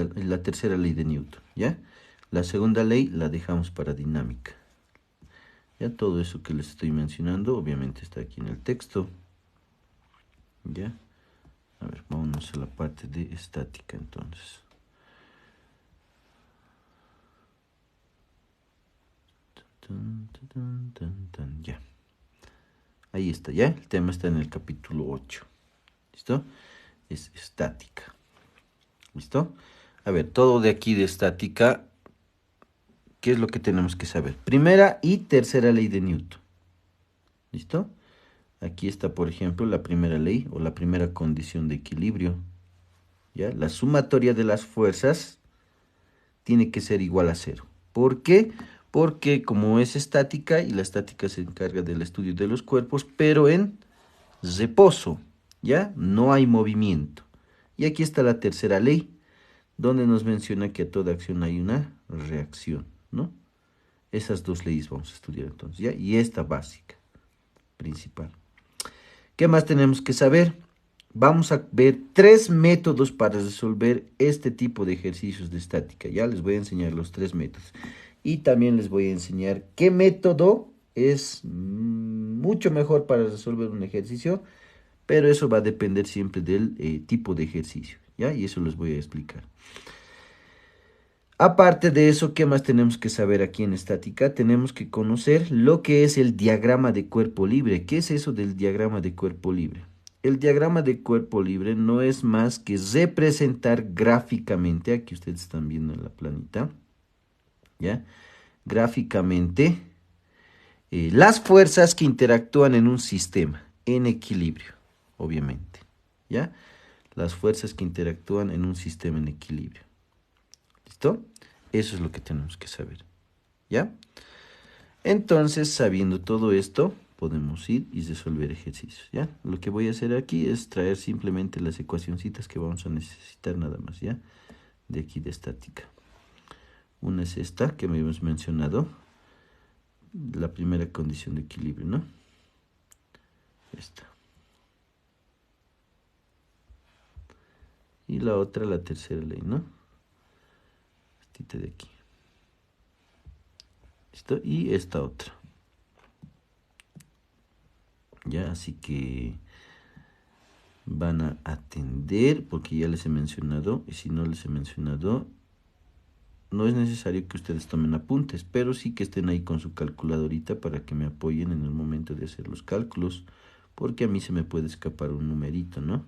la tercera ley de Newton, ¿ya? La segunda ley la dejamos para dinámica. Ya todo eso que les estoy mencionando, obviamente está aquí en el texto. ¿Ya? A ver, vámonos a la parte de estática entonces. Ya. Ahí está, ¿ya? El tema está en el capítulo 8. ¿Listo? Es estática. ¿Listo? A ver, todo de aquí de estática, ¿qué es lo que tenemos que saber? Primera y tercera ley de Newton. ¿Listo? Aquí está, por ejemplo, la primera ley o la primera condición de equilibrio. ¿Ya? La sumatoria de las fuerzas tiene que ser igual a cero. ¿Por qué? Porque como es estática y la estática se encarga del estudio de los cuerpos, pero en reposo, ¿ya? No hay movimiento. Y aquí está la tercera ley, donde nos menciona que a toda acción hay una reacción, ¿no? Esas dos leyes vamos a estudiar entonces, ¿ya? Y esta básica, principal. ¿Qué más tenemos que saber? Vamos a ver 3 métodos para resolver este tipo de ejercicios de estática. Ya les voy a enseñar los 3 métodos. Y también les voy a enseñar qué método es mucho mejor para resolver un ejercicio, pero eso va a depender siempre del tipo de ejercicio, ¿ya? Y eso les voy a explicar. Aparte de eso, ¿qué más tenemos que saber aquí en estática? Tenemos que conocer lo que es el diagrama de cuerpo libre. ¿Qué es eso del diagrama de cuerpo libre? El diagrama de cuerpo libre no es más que representar gráficamente, aquí ustedes están viendo en la planita, ¿ya? Gráficamente, las fuerzas que interactúan en un sistema, en equilibrio, obviamente, ¿ya? Las fuerzas que interactúan en un sistema en equilibrio. ¿Listo? Eso es lo que tenemos que saber, ¿ya? Entonces, sabiendo todo esto, podemos ir y resolver ejercicios, ¿ya? Lo que voy a hacer aquí es traer simplemente las ecuacioncitas que vamos a necesitar nada más, ¿ya? De aquí de estática. Una es esta que me hemos mencionado, la primera condición de equilibrio, ¿no? Esta. Y la otra, la tercera ley, ¿no? Esta de aquí. ¿Listo? Y esta otra. Ya, así que van a atender, porque ya les he mencionado, y si no les he mencionado, no es necesario que ustedes tomen apuntes, pero sí que estén ahí con su calculadorita para que me apoyen en el momento de hacer los cálculos, porque a mí se me puede escapar un numerito, ¿no?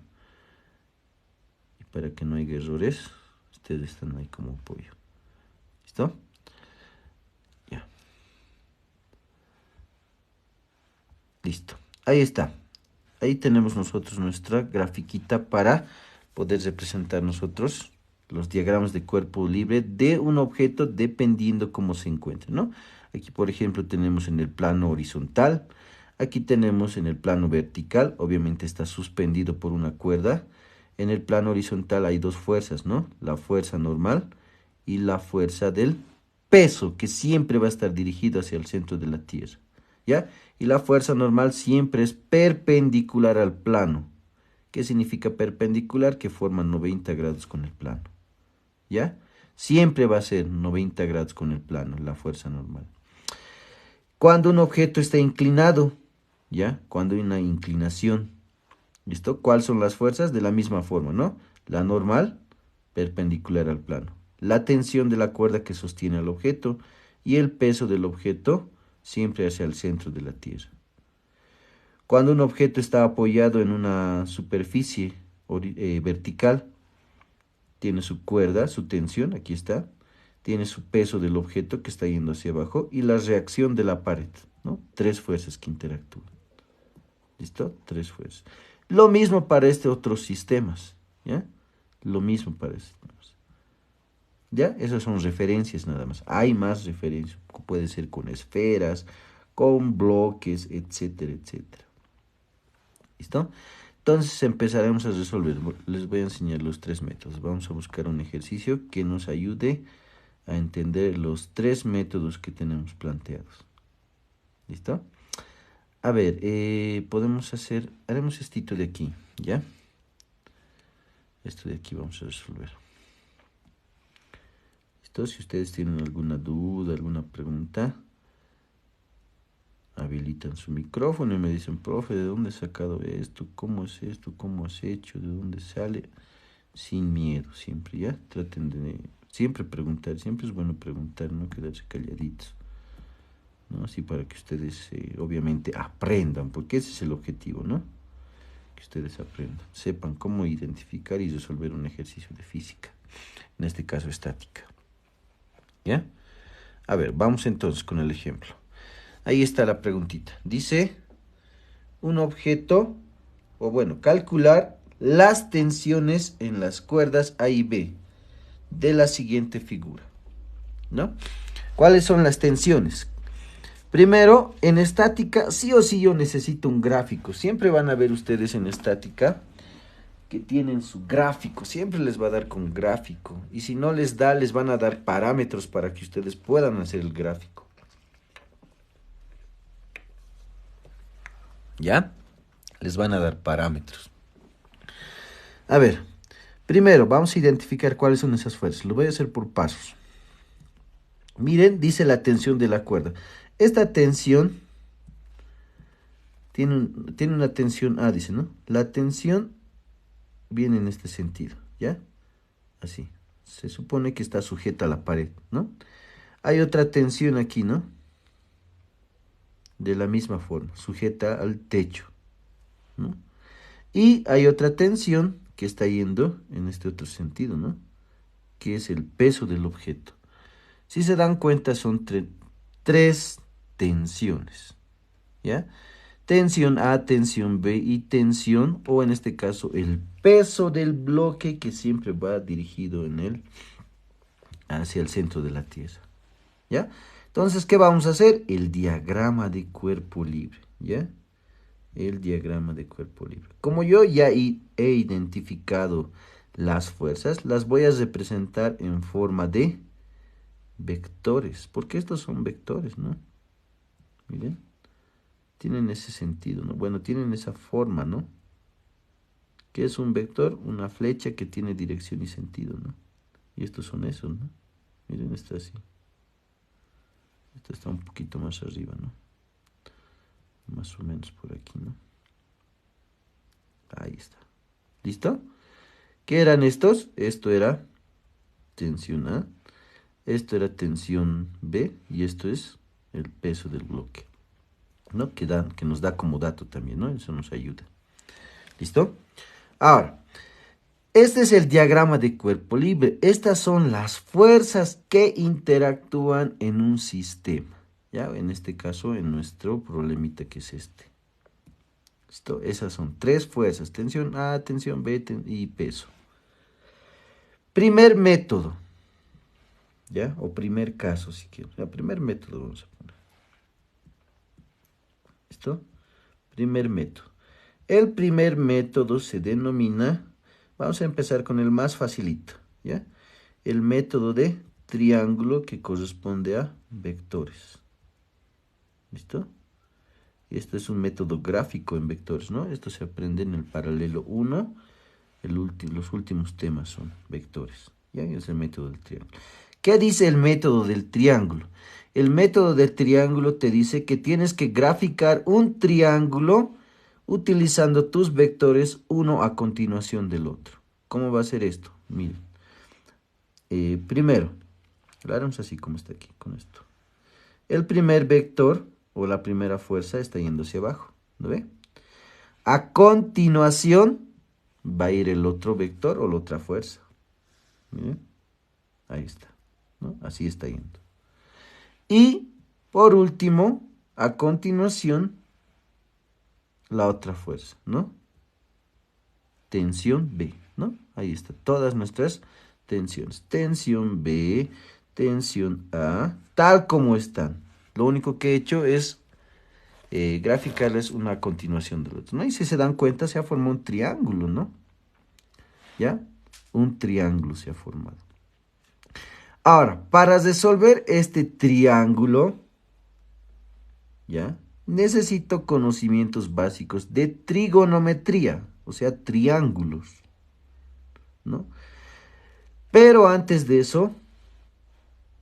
Y para que no haya errores, ustedes están ahí como apoyo. ¿Listo? Ya. Listo. Ahí está. Ahí tenemos nosotros nuestra grafiquita para poder representar nosotros los diagramas de cuerpo libre de un objeto dependiendo cómo se encuentre, ¿no? Aquí, por ejemplo, tenemos en el plano horizontal. Aquí tenemos en el plano vertical. Obviamente está suspendido por una cuerda. En el plano horizontal hay dos fuerzas, ¿no? La fuerza normal y la fuerza del peso, que siempre va a estar dirigido hacia el centro de la Tierra, ¿ya? Y la fuerza normal siempre es perpendicular al plano. ¿Qué significa perpendicular? Que forman 90 grados con el plano, ¿ya? Siempre va a ser 90 grados con el plano, la fuerza normal. Cuando un objeto está inclinado, ¿ya? Cuando hay una inclinación, ¿listo? ¿Cuáles son las fuerzas? De la misma forma, ¿no? La normal, perpendicular al plano. La tensión de la cuerda que sostiene al objeto y el peso del objeto siempre hacia el centro de la Tierra. Cuando un objeto está apoyado en una superficie vertical, tiene su cuerda, su tensión, aquí está, tiene su peso del objeto que está yendo hacia abajo y la reacción de la pared, ¿no? 3 fuerzas que interactúan. ¿Listo? 3 fuerzas. Lo mismo para estos otros sistemas, ¿ya? Lo mismo para estos sistemas. ¿Ya? Esas son referencias nada más. Hay más referencias. Puede ser con esferas, con bloques, etcétera, etcétera. ¿Listo? Entonces empezaremos a resolver. Les voy a enseñar los 3 métodos. Vamos a buscar un ejercicio que nos ayude a entender los 3 métodos que tenemos planteados. ¿Listo? A ver, haremos esto de aquí, ¿ya? Esto de aquí vamos a resolver. ¿Listo? Si ustedes tienen alguna duda, alguna pregunta, habilitan su micrófono y me dicen, profe, ¿de dónde has sacado esto? ¿Cómo es esto? ¿Cómo has hecho? ¿De dónde sale? Sin miedo, siempre, ¿ya? Traten de siempre preguntar, siempre es bueno preguntar, no quedarse calladitos, ¿no? Así para que ustedes, obviamente, aprendan, porque ese es el objetivo, ¿no? Que ustedes aprendan, sepan cómo identificar y resolver un ejercicio de física, en este caso estática, ¿ya? A ver, vamos entonces con el ejemplo. Ahí está la preguntita. Dice, un objeto, o bueno, calcular las tensiones en las cuerdas A y B de la siguiente figura, ¿no? ¿Cuáles son las tensiones? Primero, en estática, sí o sí yo necesito un gráfico. Siempre van a ver ustedes en estática que tienen su gráfico. Siempre les va a dar con gráfico. Y si no les da, les van a dar parámetros para que ustedes puedan hacer el gráfico. ¿Ya? Les van a dar parámetros. A ver, primero vamos a identificar cuáles son esas fuerzas. Lo voy a hacer por pasos. Miren, dice la tensión de la cuerda. Esta tensión tiene una tensión A, dice, ¿no? La tensión viene en este sentido, ¿ya? Así. Se supone que está sujeta a la pared, ¿no? Hay otra tensión aquí, ¿no? De la misma forma, sujeta al techo, ¿no? Y hay otra tensión que está yendo en este otro sentido, ¿no? Que es el peso del objeto. Si se dan cuenta, son tres tensiones, ¿ya? Tensión A, tensión B y tensión, o en este caso, el peso del bloque que siempre va dirigido en él hacia el centro de la Tierra, ¿ya? Entonces, ¿qué vamos a hacer? El diagrama de cuerpo libre, ¿ya? El diagrama de cuerpo libre. Como yo ya he identificado las fuerzas, las voy a representar en forma de vectores, porque estos son vectores, ¿no? Miren, tienen ese sentido, ¿no? Bueno, tienen esa forma, ¿no? ¿Qué es un vector? Una flecha que tiene dirección y sentido, ¿no? Y estos son esos, ¿no? Miren, está así. Este está un poquito más arriba, ¿no? Más o menos por aquí, ¿no? Ahí está. ¿Listo? ¿Qué eran estos? Esto era tensión A, esto era tensión B y esto es el peso del bloque, ¿no? Que nos da como dato también, ¿no? Eso nos ayuda. ¿Listo? Ahora, este es el diagrama de cuerpo libre. Estas son las fuerzas que interactúan en un sistema, ¿ya? En este caso, en nuestro problemita que es este. ¿Listo? Esas son tres fuerzas, tensión A, tensión B y peso. Primer método, ¿ya? O primer caso, si quiero. El primer método vamos a poner. ¿Listo? Primer método. El primer método se denomina, vamos a empezar con el más facilito, ¿ya? El método de triángulo que corresponde a vectores. ¿Listo? Y esto es un método gráfico en vectores, ¿no? Esto se aprende en el paralelo 1. Los últimos temas son vectores. ¿Ya? Es el método del triángulo. ¿Qué dice el método del triángulo? El método del triángulo te dice que tienes que graficar un triángulo utilizando tus vectores uno a continuación del otro. ¿Cómo va a ser esto? Miren. Primero, lo haremos así como está aquí, con esto. El primer vector o la primera fuerza está yendo hacia abajo, ¿no ve? A continuación va a ir el otro vector o la otra fuerza. Miren, ahí está, ¿no? Así está yendo. Y por último, a continuación, la otra fuerza, ¿no? Tensión B, ¿no? Ahí está, todas nuestras tensiones. Tensión B, tensión A, tal como están. Lo único que he hecho es graficarles una continuación del otro, ¿no? Y si se dan cuenta, se ha formado un triángulo, ¿no? ¿Ya? Un triángulo se ha formado. Ahora, para resolver este triángulo, ¿ya? Necesito conocimientos básicos de trigonometría, o sea, triángulos, ¿no? Pero antes de eso,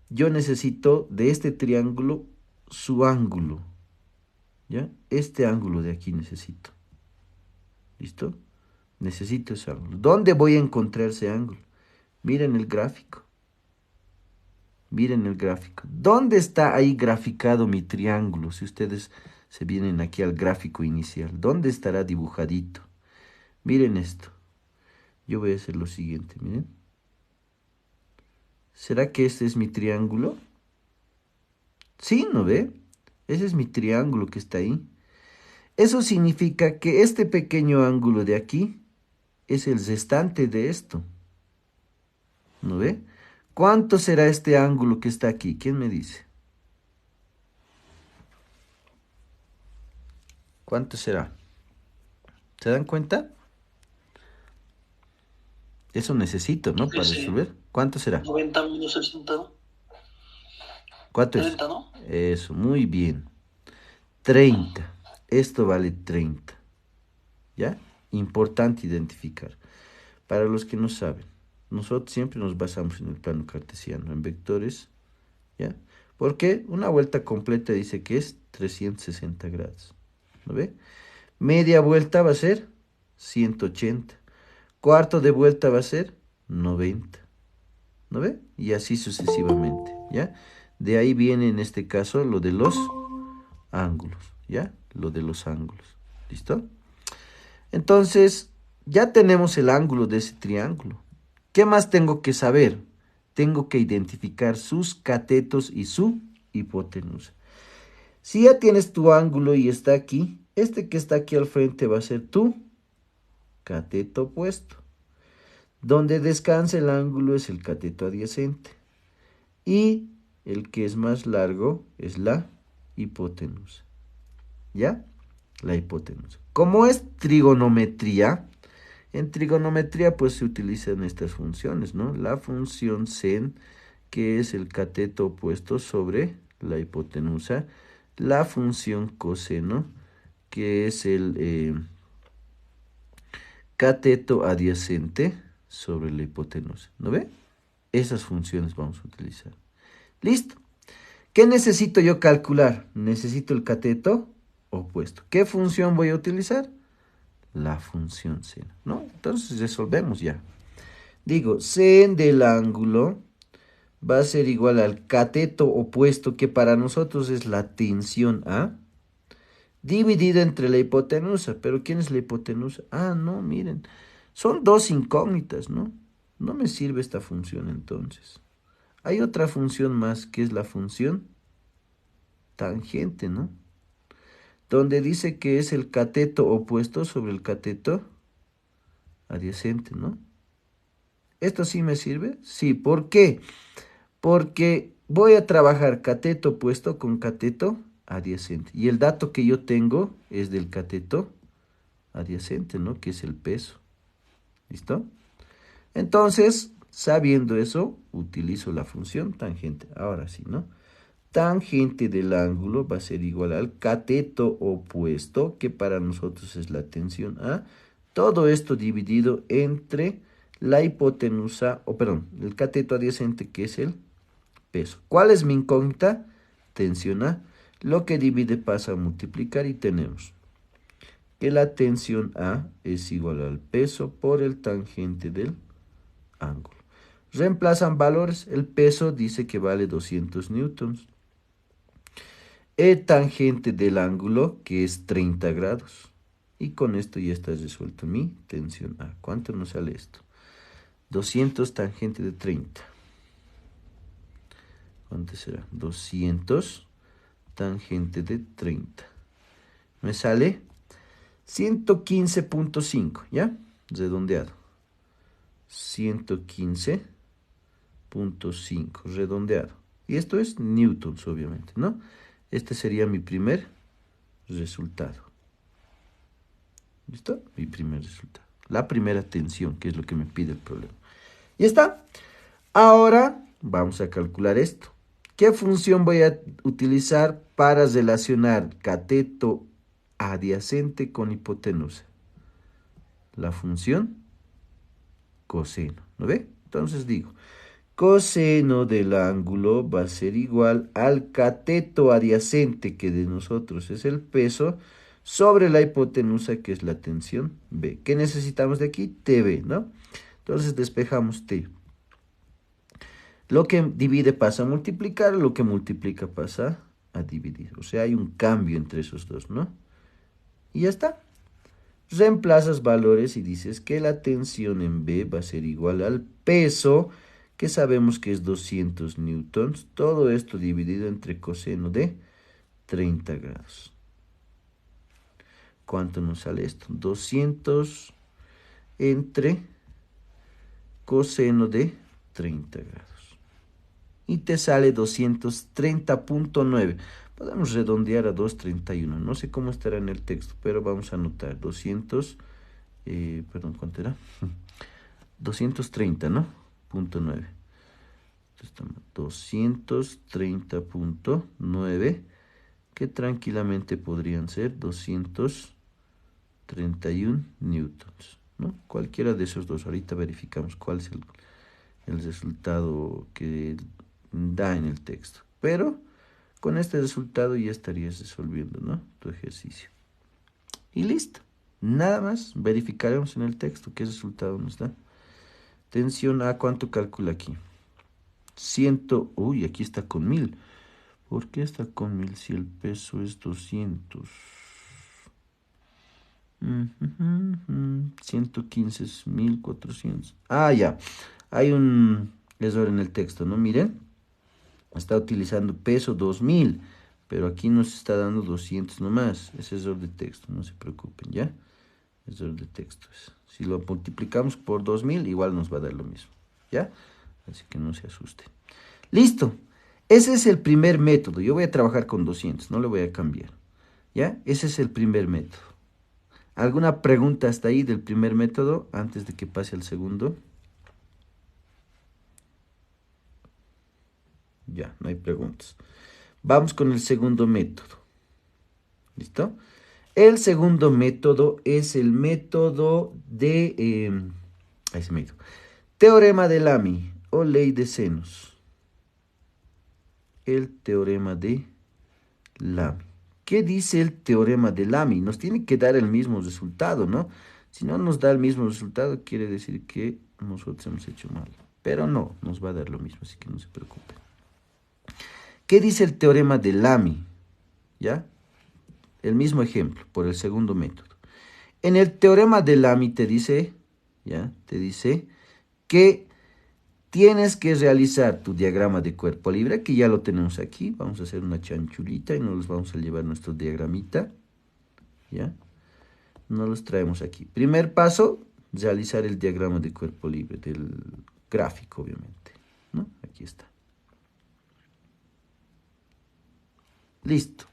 yo necesito de este triángulo su ángulo, ¿ya? Este ángulo de aquí necesito. ¿Listo? Necesito ese ángulo. ¿Dónde voy a encontrar ese ángulo? Miren el gráfico. Miren el gráfico. ¿Dónde está ahí graficado mi triángulo? Si ustedes se vienen aquí al gráfico inicial, ¿dónde estará dibujadito? Miren esto. Yo voy a hacer lo siguiente, miren. ¿Será que este es mi triángulo? Sí, ¿no ve? Ese es mi triángulo que está ahí. Eso significa que este pequeño ángulo de aquí es el restante de esto. ¿No ve? ¿Cuánto será este ángulo que está aquí? ¿Quién me dice? ¿Cuánto será? ¿Se dan cuenta? Eso necesito, ¿no? Para resolver. ¿Cuánto será? 90 menos 60, ¿no? ¿Cuánto es? 30, ¿no? Eso, muy bien. 30. Esto vale 30. ¿Ya? Importante identificar. Para los que no saben, nosotros siempre nos basamos en el plano cartesiano, en vectores, ¿ya? Porque una vuelta completa dice que es 360 grados. ¿No ve? Media vuelta va a ser 180. Cuarto de vuelta va a ser 90. ¿No ve? Y así sucesivamente, ¿ya? De ahí viene en este caso lo de los ángulos, ¿ya? Lo de los ángulos. ¿Listo? Entonces, ya tenemos el ángulo de ese triángulo. ¿Qué más tengo que saber? Tengo que identificar sus catetos y su hipotenusa. Si ya tienes tu ángulo y está aquí, este que está aquí al frente va a ser tu cateto opuesto. Donde descansa el ángulo es el cateto adyacente. Y el que es más largo es la hipotenusa. ¿Ya? La hipotenusa. Como es trigonometría, en trigonometría pues se utilizan estas funciones, ¿no? La función sen, que es el cateto opuesto sobre la hipotenusa. La función coseno, que es el cateto adyacente sobre la hipotenusa. ¿No ve? Esas funciones vamos a utilizar. Listo. ¿Qué necesito yo calcular? Necesito el cateto opuesto. ¿Qué función voy a utilizar? La función seno, ¿no? Entonces resolvemos ya. Digo, sen del ángulo va a ser igual al cateto opuesto, que para nosotros es la tensión A, dividido entre la hipotenusa. ¿Pero quién es la hipotenusa? Ah, no, miren. Son dos incógnitas, ¿no? No me sirve esta función entonces. Hay otra función más, que es la función tangente, ¿no? Donde dice que es el cateto opuesto sobre el cateto adyacente, ¿no? ¿Esto sí me sirve? Sí, ¿por qué? Porque voy a trabajar cateto opuesto con cateto adyacente. Y el dato que yo tengo es del cateto adyacente, ¿no? Que es el peso. ¿Listo? Entonces, sabiendo eso, utilizo la función tangente. Ahora sí, ¿no? Tangente del ángulo va a ser igual al cateto opuesto, que para nosotros es la tensión A. Todo esto dividido entre la hipotenusa, o perdón, el cateto adyacente, que es el peso. ¿Cuál es mi incógnita? Tensión A. Lo que divide pasa a multiplicar y tenemos que la tensión A es igual al peso por el tangente del ángulo. Reemplazan valores. El peso dice que vale 200 newtons. El tangente del ángulo, que es 30 grados. Y con esto ya está resuelto mi tensión A. ¿Cuánto nos sale esto? 200 tangente de 30. ¿Cuánto será? 200 tangente de 30. Me sale 115.5, ¿ya? Redondeado. 115.5, redondeado. Y esto es newtons, obviamente, ¿no? Este sería mi primer resultado. ¿Listo? Mi primer resultado. La primera tensión, que es lo que me pide el problema. Ya está. Ahora vamos a calcular esto. ¿Qué función voy a utilizar para relacionar cateto adyacente con hipotenusa? La función coseno. ¿No ve? Entonces digo coseno del ángulo va a ser igual al cateto adyacente, que de nosotros es el peso, sobre la hipotenusa, que es la tensión B. ¿Qué necesitamos de aquí? TB, ¿no? Entonces despejamos T. Lo que divide pasa a multiplicar, lo que multiplica pasa a dividir. O sea, hay un cambio entre esos dos, ¿no? Y ya está. Reemplazas valores y dices que la tensión en B va a ser igual al peso, que sabemos que es 200 newtons. Todo esto dividido entre coseno de 30 grados. ¿Cuánto nos sale esto? 200 entre coseno de 30 grados. Y te sale 230.9. Podemos redondear a 231. No sé cómo estará en el texto, pero vamos a anotar 200, perdón, ¿cuánto era? 230, ¿no? Punto 9. Entonces, 230.9, que tranquilamente podrían ser 231 newtons, ¿no? Cualquiera de esos dos. Ahorita verificamos cuál es el resultado que da en el texto. Pero con este resultado ya estarías resolviendo, ¿no? Tu ejercicio. Y listo. Nada más. Verificaremos en el texto qué resultado nos da. Tensión A, ¿cuánto calcula aquí? 100. Uy, aquí está con 1000. ¿Por qué está con 1000 si el peso es 200? 115 es 1400. Ah, ya. Hay un error en el texto, ¿no? Miren. Está utilizando peso 2000, pero aquí nos está dando 200 nomás. Es error de texto, no se preocupen, ¿ya? Error de texto. Si lo multiplicamos por 2000, igual nos va a dar lo mismo, ¿ya? Así que no se asusten. Listo. Ese es el primer método. Yo voy a trabajar con 200, no le voy a cambiar, ¿ya? Ese es el primer método. ¿Alguna pregunta hasta ahí del primer método antes de que pase al segundo? Ya, no hay preguntas. Vamos con el segundo método. ¿Listo? El segundo método es el método de... ese método. Teorema de Lamy o ley de senos. El teorema de Lamy. ¿Qué dice el teorema de Lamy? Nos tiene que dar el mismo resultado, ¿no? Si no nos da el mismo resultado, quiere decir que nosotros hemos hecho mal. Pero no, nos va a dar lo mismo, así que no se preocupen. ¿Qué dice el teorema de Lamy? ¿Ya? El mismo ejemplo, por el segundo método. En el teorema de Lamy te dice, ¿ya? Te dice que tienes que realizar tu diagrama de cuerpo libre, que ya lo tenemos aquí. Vamos a hacer una chanchulita y nos los vamos a llevar nuestro diagramita, ¿ya? Nos los traemos aquí. Primer paso, realizar el diagrama de cuerpo libre, del gráfico, obviamente, ¿no? Aquí está. Listo.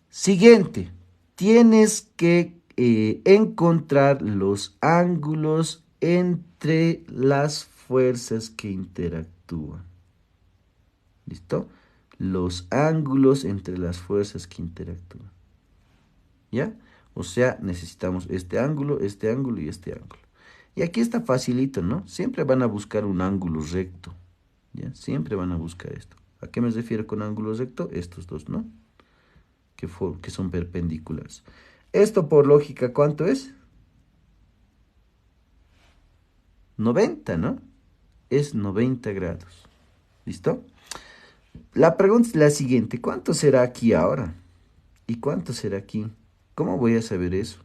Siguiente, tienes que encontrar los ángulos entre las fuerzas que interactúan. ¿Listo? Los ángulos entre las fuerzas que interactúan. ¿Ya? O sea, necesitamos este ángulo y este ángulo. Y aquí está facilito, ¿no? Siempre van a buscar un ángulo recto. ¿Ya? Siempre van a buscar esto. ¿A qué me refiero con ángulo recto? Estos dos, ¿no? Que son perpendiculares. Esto por lógica, ¿cuánto es? 90, ¿no? Es 90 grados. ¿Listo? La pregunta es la siguiente. ¿Cuánto será aquí ahora? ¿Y cuánto será aquí? ¿Cómo voy a saber eso?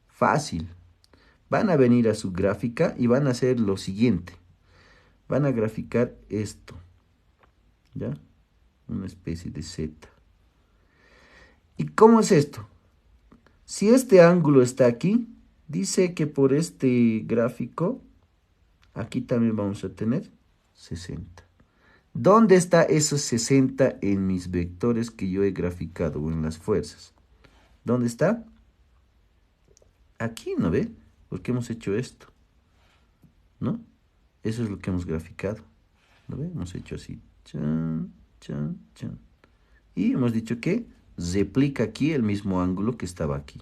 Fácil. Van a venir a su gráfica y van a hacer lo siguiente. Van a graficar esto. ¿Ya? Una especie de Z. ¿Y cómo es esto? Si este ángulo está aquí, dice que por este gráfico, aquí también vamos a tener 60. ¿Dónde está esos 60 en mis vectores que yo he graficado o en las fuerzas? ¿Dónde está? Aquí, ¿no ve? Porque hemos hecho esto, ¿no? Eso es lo que hemos graficado, ¿no ve? Hemos hecho así, chan, chan, chan. Y hemos dicho que replica aquí el mismo ángulo que estaba aquí,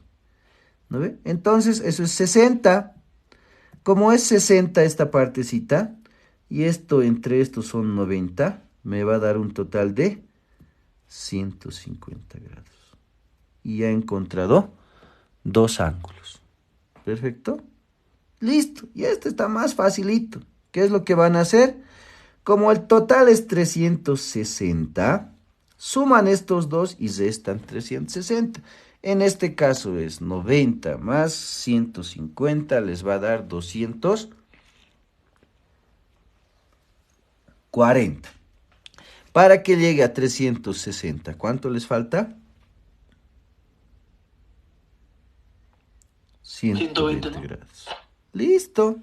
¿no ve? Entonces, eso es 60. Como es 60 esta partecita, Y esto entre estos son 90. Me va a dar un total de 150 grados. Y ya he encontrado dos ángulos. Perfecto. Listo. Y este está más facilito. ¿Qué es lo que van a hacer? Como el total es 360, suman estos dos y restan 360. En este caso es 90 más 150, les va a dar 240. Para que llegue a 360, ¿cuánto les falta? 120, 120 ¿no? grados. Listo.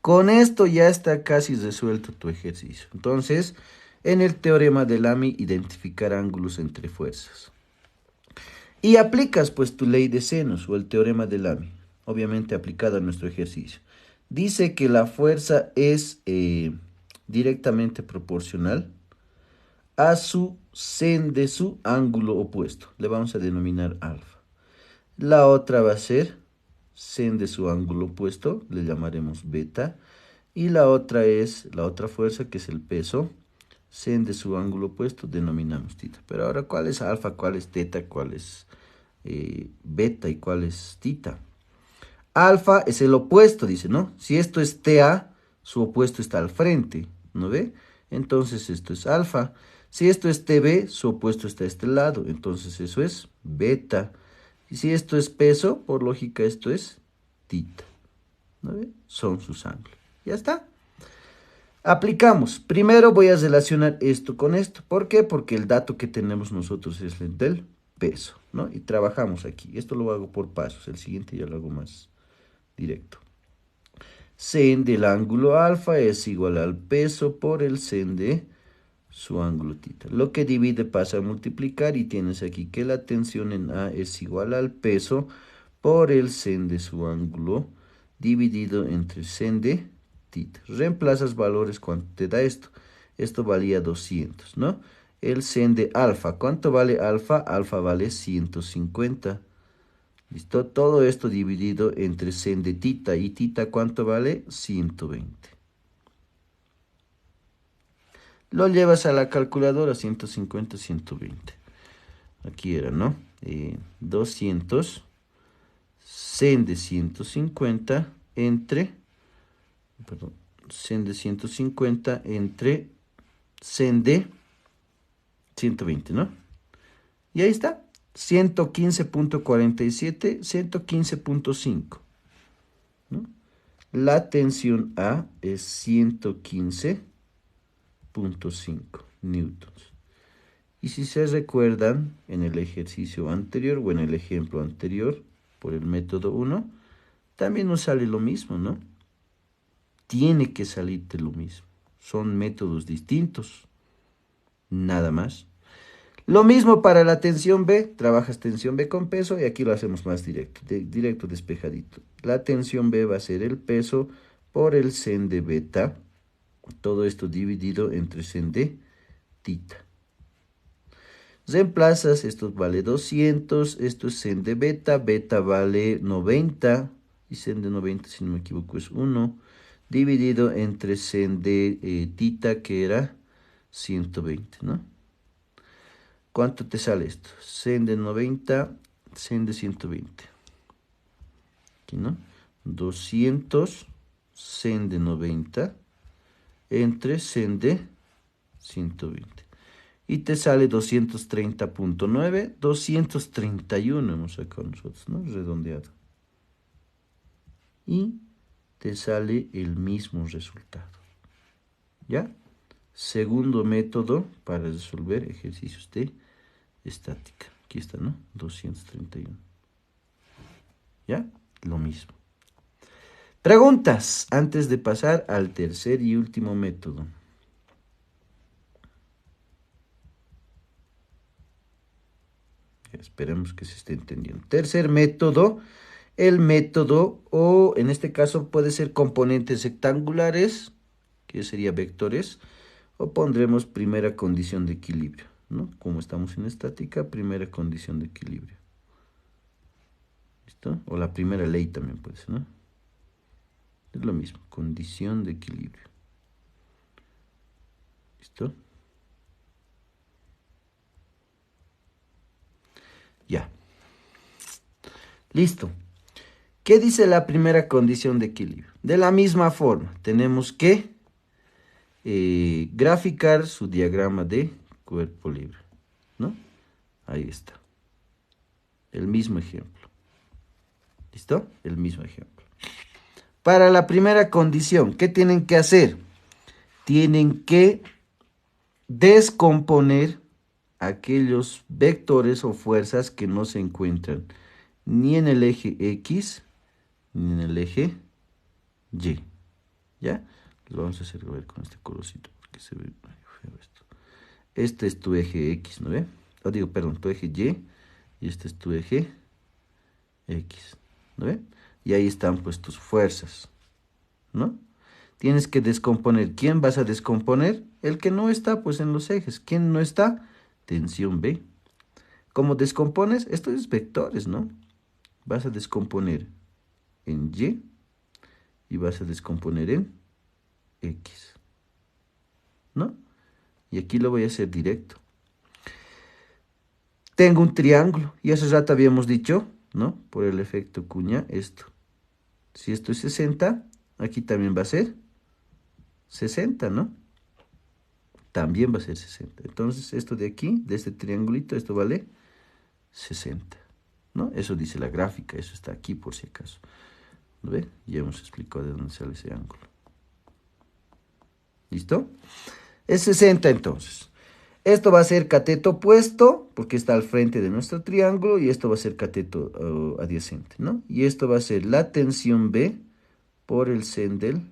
Con esto ya está casi resuelto tu ejercicio. Entonces, en el teorema de Lamy, identificar ángulos entre fuerzas. Y aplicas pues tu ley de senos o el teorema de Lamy, obviamente aplicado a nuestro ejercicio. Dice que la fuerza es directamente proporcional a su sen de su ángulo opuesto. Le vamos a denominar alfa. La otra va a ser sen de su ángulo opuesto, le llamaremos beta. Y la otra es la otra fuerza que es el peso. Sen de su ángulo opuesto denominamos tita. Pero ahora, ¿cuál es alfa? ¿Cuál es teta? ¿Cuál es beta y cuál es tita? Alfa es el opuesto, dice, ¿no? Si esto es TA, su opuesto está al frente, ¿no ve? Entonces esto es alfa. Si esto es TB, su opuesto está a este lado, entonces eso es beta. Y si esto es peso, por lógica esto es tita, ¿no ve? Son sus ángulos. Ya está. Aplicamos. Primero voy a relacionar esto con esto. ¿Por qué? Porque el dato que tenemos nosotros es el del peso, ¿no? Y trabajamos aquí. Esto lo hago por pasos. El siguiente ya lo hago más directo. Sen del ángulo alfa es igual al peso por el sen de su ángulo tita. Lo que divide pasa a multiplicar y tienes aquí que la tensión en A es igual al peso por el sen de su ángulo dividido entre sen de tita. Reemplazas valores, ¿cuánto te da esto? Esto valía 200, ¿no? El sen de alfa, ¿cuánto vale alfa? Alfa vale 150. ¿Listo? Todo esto dividido entre sen de tita. ¿Y tita cuánto vale? 120. Lo llevas a la calculadora, 150, 120. Aquí era, ¿no? 200 sen de 150 entre, perdón, sen de 150 entre sen de 120, ¿no? Y ahí está. 115.47, 115.5, ¿no? La tensión A es 115.5 newtons. Y si se recuerdan, en el ejercicio anterior o en el ejemplo anterior, por el método 1, también nos sale lo mismo, ¿no? Tiene que salirte lo mismo. Son métodos distintos, nada más. Lo mismo para la tensión B, trabajas tensión B con peso y aquí lo hacemos más directo, directo despejadito. La tensión B va a ser el peso por el sen de beta, todo esto dividido entre sen de tita. Reemplazas, esto vale 200, esto es sen de beta, beta vale 90 y sen de 90 si no me equivoco es 1, dividido entre sen de tita que era 120, ¿no? ¿Cuánto te sale esto? Sen de 90, sen de 120. Aquí, ¿no? 200 sen de 90 entre sen de 120. Y te sale 230.9, 231 hemos sacado nosotros, ¿no? Redondeado. Y te sale el mismo resultado. ¿Ya? Segundo método para resolver ejercicios de estática. Aquí está, ¿no? 231. ¿Ya? Lo mismo. Preguntas antes de pasar al tercer y último método. Esperemos que se esté entendiendo. Tercer método, el método, o en este caso puede ser componentes rectangulares, que sería vectores, o pondremos primera condición de equilibrio, ¿no? Como estamos en estática, primera condición de equilibrio. ¿Listo? O la primera ley también puede ser, ¿no? Es lo mismo, condición de equilibrio. ¿Listo? Ya. Listo. ¿Qué dice la primera condición de equilibrio? De la misma forma, tenemos que graficar su diagrama de cuerpo libre, ¿no? Ahí está. El mismo ejemplo. ¿Listo? El mismo ejemplo. Para la primera condición, ¿qué tienen que hacer? Tienen que descomponer aquellos vectores o fuerzas que no se encuentran ni en el eje X ni en el eje Y. ¿Ya? Lo vamos a hacer ver con este colorcito porque se ve feo esto. Este es tu eje X, ¿no ve? O digo, perdón, tu eje y este es tu eje X, ¿no ve? Y ahí están pues tus fuerzas, ¿no? Tienes que descomponer. ¿Quién vas a descomponer? El que no está pues en los ejes. ¿Quién no está? Tensión B. ¿Cómo descompones? Esto es vectores, ¿no? Vas a descomponer en y vas a descomponer en X, ¿no? Y aquí lo voy a hacer directo. Tengo un triángulo, y hace rato habíamos dicho, ¿no? Por el efecto cuña, esto. Si esto es 60, aquí también va a ser 60, ¿no? También va a ser 60. Entonces, esto de aquí, de este triangulito, esto vale 60, ¿no? Eso dice la gráfica, eso está aquí por si acaso. ¿Lo ve? Ya hemos explicado de dónde sale ese ángulo. ¿Listo? Es 60 entonces. Esto va a ser cateto opuesto, porque está al frente de nuestro triángulo, y esto va a ser cateto adyacente, ¿no? Y esto va a ser la tensión B por el sen del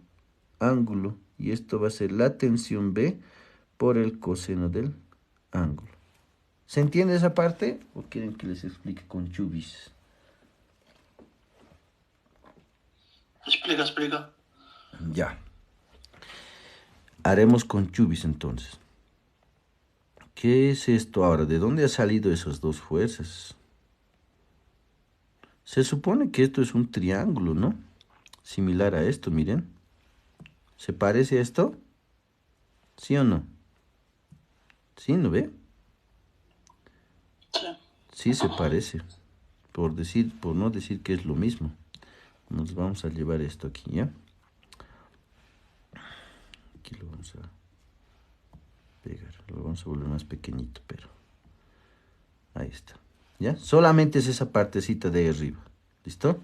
ángulo, y esto va a ser la tensión B por el coseno del ángulo. ¿Se entiende esa parte? ¿O quieren que les explique con chubis? Explica, explica. Ya. Haremos con chubis entonces. ¿Qué es esto ahora? ¿De dónde han salido esas dos fuerzas? Se supone que esto es un triángulo, ¿no? Similar a esto, miren. ¿Se parece a esto? ¿Sí o no? ¿Sí, no ve? Sí. Sí se parece. Por no decir que es lo mismo. Nos vamos a llevar esto aquí, ¿ya? Aquí lo vamos a pegar. Lo vamos a volver más pequeñito, pero... Ahí está. ¿Ya? Solamente es esa partecita de arriba. ¿Listo?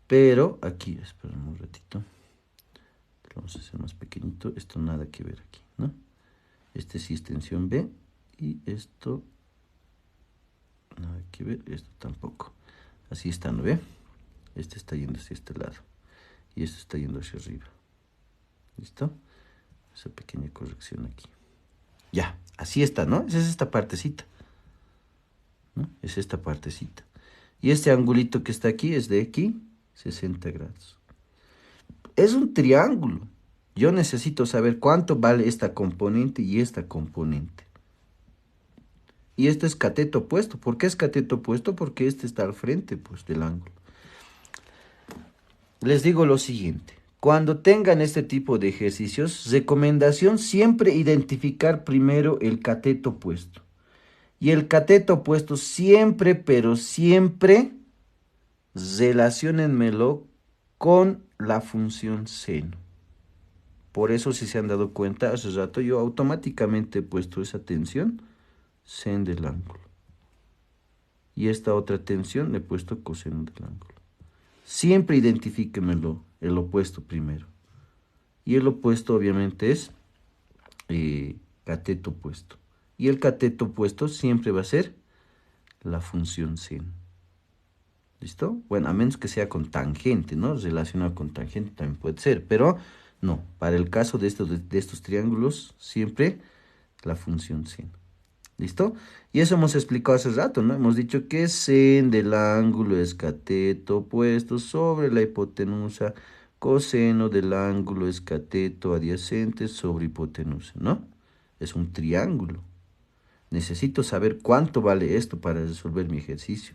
Pero aquí, esperen un ratito. Lo vamos a hacer más pequeñito. Esto nada que ver aquí, ¿no? Este sí es tensión B. Y esto... Nada que ver. Esto tampoco. Así está, ¿no ve? Este está yendo hacia este lado. Y esto está yendo hacia arriba. ¿Listo? Esa pequeña corrección aquí. Ya, así está, ¿no? Esa es esta partecita, ¿no? Es esta partecita. Y este angulito que está aquí es de aquí, 60 grados. Es un triángulo. Yo necesito saber cuánto vale esta componente y esta componente. Y este es cateto opuesto. ¿Por qué es cateto opuesto? Porque este está al frente, pues, del ángulo. Les digo lo siguiente. Cuando tengan este tipo de ejercicios, recomendación siempre identificar primero el cateto opuesto. Y el cateto opuesto siempre, pero siempre, relaciónenmelo con la función seno. Por eso, si se han dado cuenta, hace rato yo automáticamente he puesto esa tensión sen del ángulo. Y esta otra tensión le he puesto coseno del ángulo. Siempre identifíquemelo, el opuesto primero. Y el opuesto obviamente es cateto opuesto. Y el cateto opuesto siempre va a ser la función sen. ¿Listo? Bueno, a menos que sea con tangente, ¿no? Relacionado con tangente también puede ser, pero no. Para el caso de estos triángulos, siempre la función sen. ¿Listo? Y eso hemos explicado hace rato, ¿no? Hemos dicho que sen del ángulo es cateto opuesto sobre la hipotenusa, coseno del ángulo es cateto adyacente sobre hipotenusa, ¿no? Es un triángulo. Necesito saber cuánto vale esto para resolver mi ejercicio.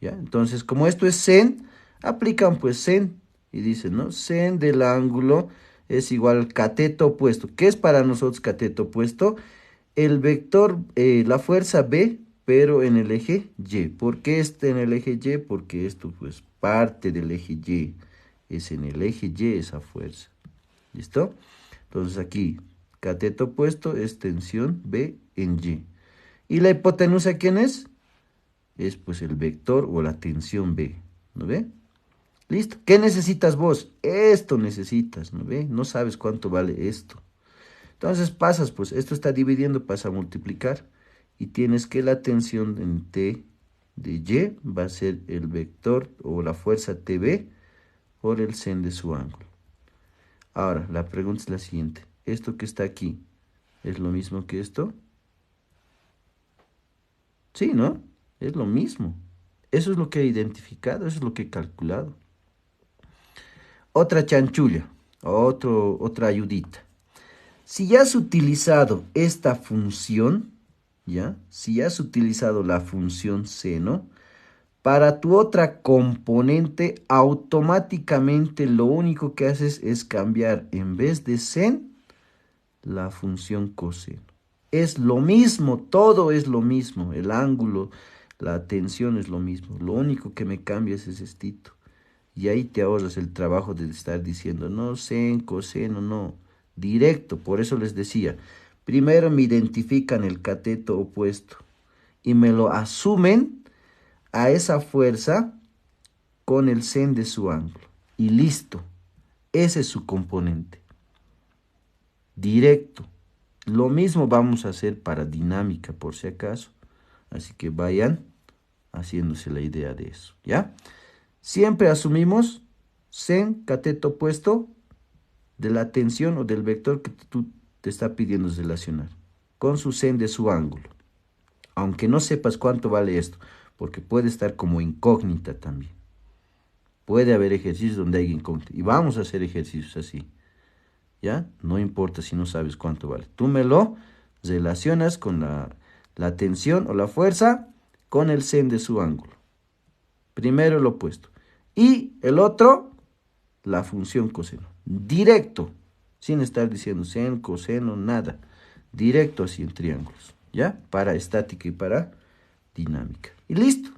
¿Ya? Entonces, como esto es sen, aplican pues sen y dicen, ¿no? Sen del ángulo es igual al cateto opuesto. ¿Qué es para nosotros cateto opuesto? El vector, la fuerza B, pero en el eje Y. ¿Por qué este en el eje Y? Porque esto pues parte del eje Y. Es en el eje Y esa fuerza. ¿Listo? Entonces aquí, cateto opuesto es tensión B en Y. ¿Y la hipotenusa quién es? Es pues el vector o la tensión B. ¿No ve? Listo. ¿Qué necesitas vos? Esto necesitas, ¿no ve? No sabes cuánto vale esto. Entonces pasas, pues esto está dividiendo, pasa a multiplicar. Y tienes que la tensión en T de Y va a ser el vector o la fuerza TB por el sen de su ángulo. Ahora, la pregunta es la siguiente. ¿Esto que está aquí es lo mismo que esto? Sí, ¿no? Es lo mismo. Eso es lo que he identificado, eso es lo que he calculado. Otra chanchulla, otra ayudita. Si ya has utilizado esta función, ¿ya? Si ya has utilizado la función seno, para tu otra componente, automáticamente lo único que haces es cambiar en vez de sen, la función coseno. Es lo mismo, todo es lo mismo, el ángulo, la tensión es lo mismo. Lo único que me cambia es estito. Y ahí te ahorras el trabajo de estar diciendo, no, sen, coseno, no. Directo, por eso les decía, primero me identifican el cateto opuesto y me lo asumen a esa fuerza con el sen de su ángulo. Y listo, ese es su componente. Directo. Lo mismo vamos a hacer para dinámica, por si acaso. Así que vayan haciéndose la idea de eso, ¿ya? Siempre asumimos sen, cateto opuesto, de la tensión o del vector que tú te está pidiendo relacionar, con su sen de su ángulo. Aunque no sepas cuánto vale esto, porque puede estar como incógnita también. Puede haber ejercicios donde hay incógnita. Y vamos a hacer ejercicios así. ¿Ya? No importa si no sabes cuánto vale. Tú me lo relacionas con la tensión o la fuerza con el sen de su ángulo. Primero el opuesto. Y el otro, la función coseno. Directo, sin estar diciendo sen, coseno, nada. Directo así en triángulos. ¿Ya? Para estática y para dinámica. Y listo.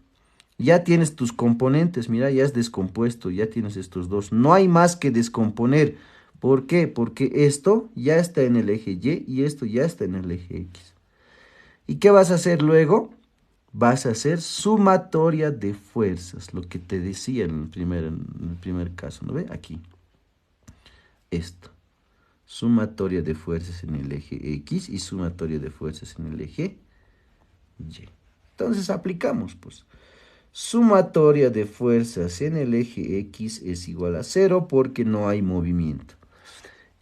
Ya tienes tus componentes, mira, ya has descompuesto, ya tienes estos dos. No hay más que descomponer. ¿Por qué? Porque esto ya está en el eje Y y esto ya está en el eje X. ¿Y qué vas a hacer luego? Vas a hacer sumatoria de fuerzas, lo que te decía en el primer caso, ¿no ve? Aquí. Esto. Sumatoria de fuerzas en el eje X y sumatoria de fuerzas en el eje Y. Entonces aplicamos, pues. Sumatoria de fuerzas en el eje X es igual a 0 porque no hay movimiento.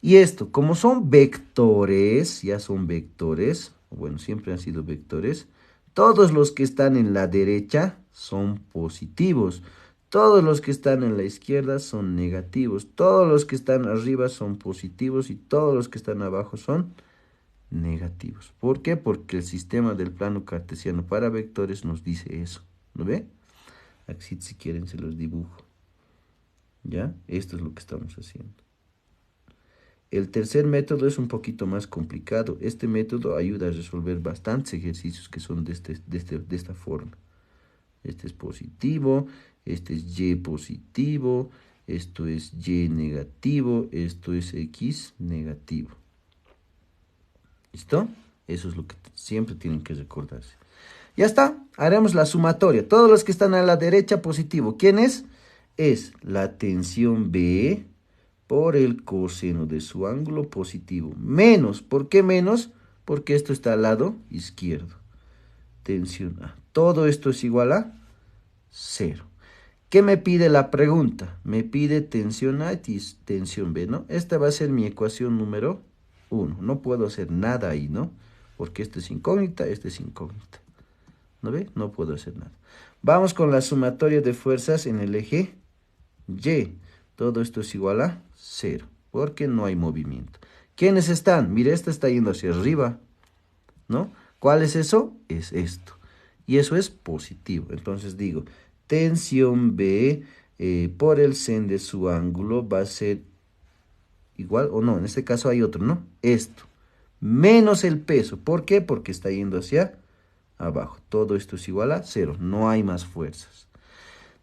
Y esto, como son vectores, ya son vectores, bueno, siempre han sido vectores, todos los que están en la derecha son positivos, todos los que están en la izquierda son negativos, todos los que están arriba son positivos y todos los que están abajo son negativos. ¿Por qué? Porque el sistema del plano cartesiano para vectores nos dice eso, ¿lo ve? Aquí si quieren se los dibujo. ¿Ya? Esto es lo que estamos haciendo. El tercer método es un poquito más complicado. Este método ayuda a resolver bastantes ejercicios que son de esta forma. Este es positivo, este es Y positivo, esto es Y negativo, esto es X negativo. ¿Listo? Eso es lo que siempre tienen que recordarse. Ya está, haremos la sumatoria. Todos los que están a la derecha, positivo. ¿Quién es? Es la tensión B por el coseno de su ángulo positivo. Menos, ¿por qué menos? Porque esto está al lado izquierdo. Tensión A. Todo esto es igual a 0. ¿Qué me pide la pregunta? Me pide tensión A y tensión B, ¿no? Esta va a ser mi ecuación número 1. No puedo hacer nada ahí, ¿no? Porque esta es incógnita, esta es incógnita. ¿No ve? No puedo hacer nada. Vamos con la sumatoria de fuerzas en el eje Y. Todo esto es igual a 0, porque no hay movimiento. ¿Quiénes están? Mire, esta está yendo hacia arriba, ¿no? ¿Cuál es eso? Es esto. Y eso es positivo. Entonces digo, tensión B por el sen de su ángulo va a ser igual, o no, en este caso hay otro, ¿no? Esto, menos el peso. ¿Por qué? Porque está yendo hacia abajo. Todo esto es igual a 0, no hay más fuerzas.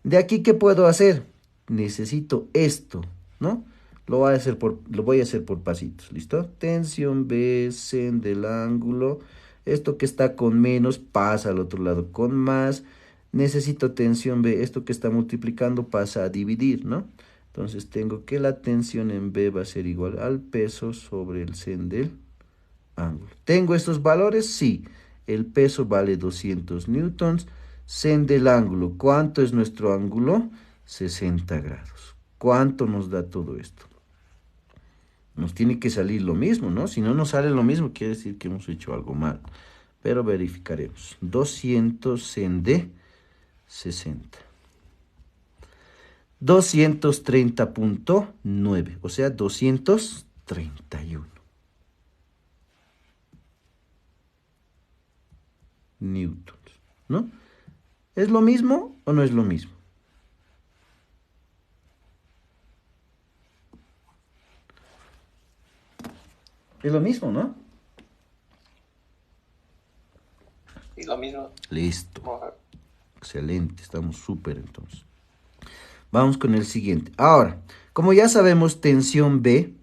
De aquí, ¿qué puedo hacer? Necesito esto, ¿no? Lo voy a hacer por pasitos, ¿listo? Tensión B, sen del ángulo. Esto que está con menos pasa al otro lado con más. Necesito tensión B. Esto que está multiplicando pasa a dividir, ¿no? Entonces tengo que la tensión en B va a ser igual al peso sobre el sen del ángulo. ¿Tengo estos valores? Sí. El peso vale 200 newtons. Sen del ángulo. ¿Cuánto es nuestro ángulo? 60 grados. ¿Cuánto nos da todo esto? Nos tiene que salir lo mismo, ¿no? Si no nos sale lo mismo, quiere decir que hemos hecho algo mal. Pero verificaremos. 200 sen de 60. 230.9, o sea, 231 newtons, ¿no? ¿Es lo mismo o no es lo mismo? Es lo mismo, ¿no? Y lo mismo. Listo. Vamos a ver. Excelente, estamos súper entonces. Vamos con el siguiente. Ahora, como ya sabemos tensión B,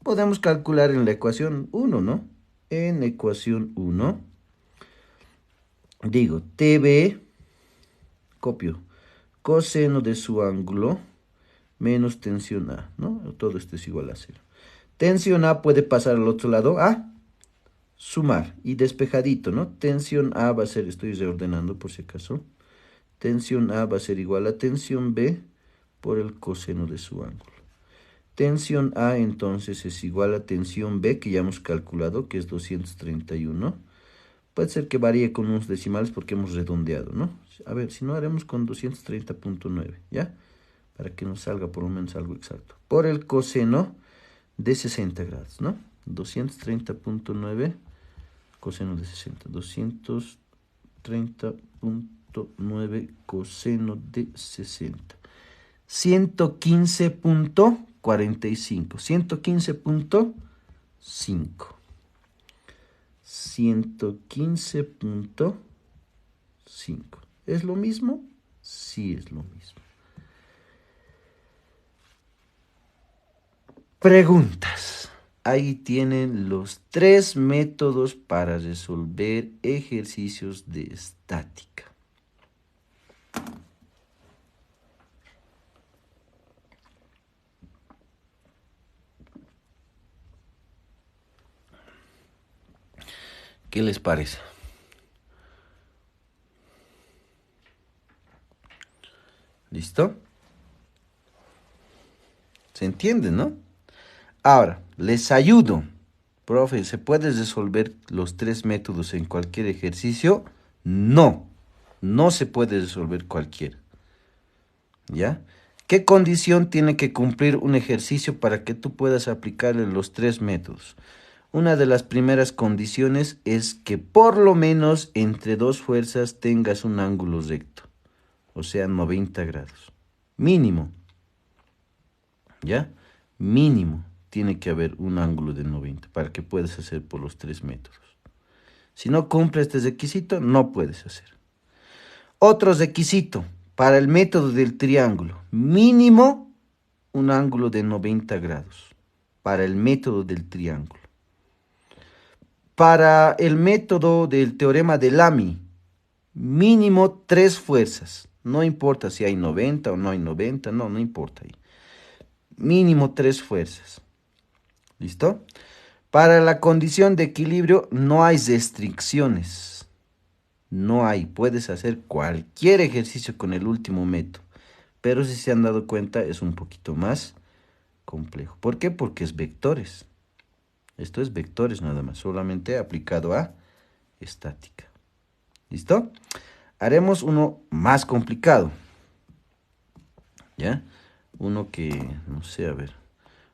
podemos calcular en la ecuación 1, ¿no? En ecuación 1, digo, TB, copio, coseno de su ángulo, menos tensión A, ¿no? Todo esto es igual a 0. Tensión A puede pasar al otro lado a sumar y despejadito, ¿no? Tensión A va a ser, estoy reordenando por si acaso, tensión A va a ser igual a tensión B por el coseno de su ángulo. Tensión A entonces es igual a tensión B, que ya hemos calculado, que es 231. Puede ser que varíe con unos decimales porque hemos redondeado, ¿no? A ver, si no, haremos con 230.9, ¿ya? Para que nos salga por lo menos algo exacto. Por el coseno de 60 grados, ¿no? 230.9 coseno de 60. 230.9 coseno de 60. 115.45. 115.5. 115.5. ¿Es lo mismo? Sí, es lo mismo. Preguntas. Ahí tienen los 3 métodos para resolver ejercicios de estática. ¿Qué les parece? ¿Listo? ¿Se entiende, no? Ahora, les ayudo. Profe, ¿se puede resolver los 3 métodos en cualquier ejercicio? No, no se puede resolver cualquiera. ¿Ya? ¿Qué condición tiene que cumplir un ejercicio para que tú puedas aplicarle los 3 métodos? Una de las primeras condiciones es que por lo menos entre dos fuerzas tengas un ángulo recto, o sea, 90 grados. Mínimo. ¿Ya? Mínimo tiene que haber un ángulo de 90 para que puedas hacer por los 3 métodos. Si no cumple este requisito, no puedes hacer. Otro requisito para el método del triángulo, mínimo un ángulo de 90 grados para el método del triángulo. Para el método del teorema de Lamy, mínimo 3 fuerzas. No importa si hay 90 o no hay 90, no importa ahí. Mínimo 3 fuerzas. ¿Listo? Para la condición de equilibrio no hay restricciones. No hay. Puedes hacer cualquier ejercicio con el último método. Pero si se han dado cuenta es un poquito más complejo. ¿Por qué? Porque es vectores. Esto es vectores nada más, solamente aplicado a estática. ¿Listo? Haremos uno más complicado. ¿Ya? Uno que, no sé, a ver.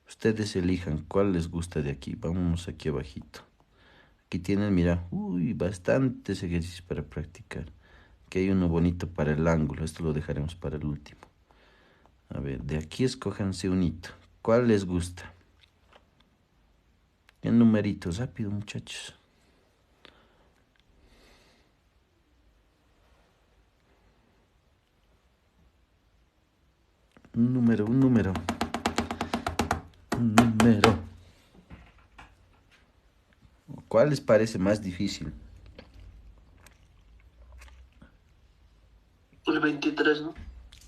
Ustedes elijan cuál les gusta de aquí. Vamos aquí abajito. Aquí tienen, mira, bastantes ejercicios para practicar. Aquí hay uno bonito para el ángulo. Esto lo dejaremos para el último. A ver, de aquí escójanse un hito. ¿Cuál les gusta? ¿Qué numeritos? Rápido, muchachos. Un número, un número. Un número. ¿Cuál les parece más difícil? El 23, ¿no?